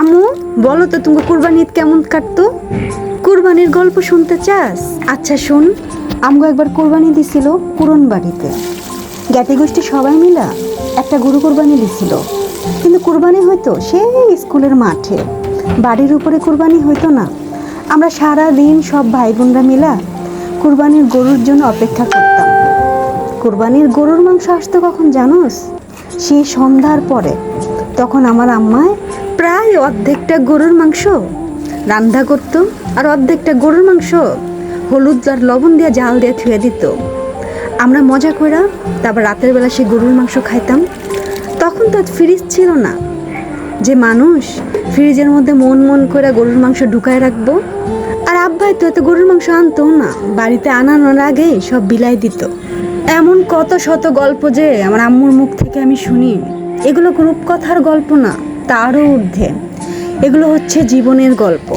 আম্মু, বলো তো তুমি কুরবানি ঈদ কেমন কাটতো? কুরবানির গল্প শুনতে চাস? আচ্ছা শুন। আমগো একবার কুরবানি দিছিল পুরন বাড়িতে। জ্ঞাতি গোষ্ঠী সবাই মিলা একটা গরু কুরবানি দিছিল, কিন্তু কুরবানি হয়তো সেই স্কুলের মাঠে, বাড়ির উপরে কুরবানি হইতো না। আমরা সারা দিন সব ভাই বোনরা মিলা কুরবানির গরুর জন্য অপেক্ষা করতাম। কুরবানির গরুর মাংস আসতো কখন জানোস? সেই সন্ধ্যার পরে। তখন আমার আম্মায় প্রায় অর্ধেকটা গরুর মাংস রান্না করতো, আর অর্ধেকটা গরুর মাংস হলুদ আর লবণ দিয়ে জাল দিয়ে থুয়ে দিত। আমরা মজা করে তারপর রাতের বেলা সেই গরুর মাংস খাইতাম। তখন তো ফ্রিজ ছিল না যে মানুষ ফ্রিজের মধ্যে মন মন করে গরুর মাংস ঢুকায় রাখবো। আর আব্বাই তো এত গরুর মাংস আনতো না, বাড়িতে আনানোর আগেই সব বিলাই দিত। এমন কত শত গল্প যে আমার আম্মুর মুখ থেকে আমি শুনি। এগুলো রূপকথার গল্প না, তারও ঊর্ধ্বে। এগুলো হচ্ছে জীবনের গল্প।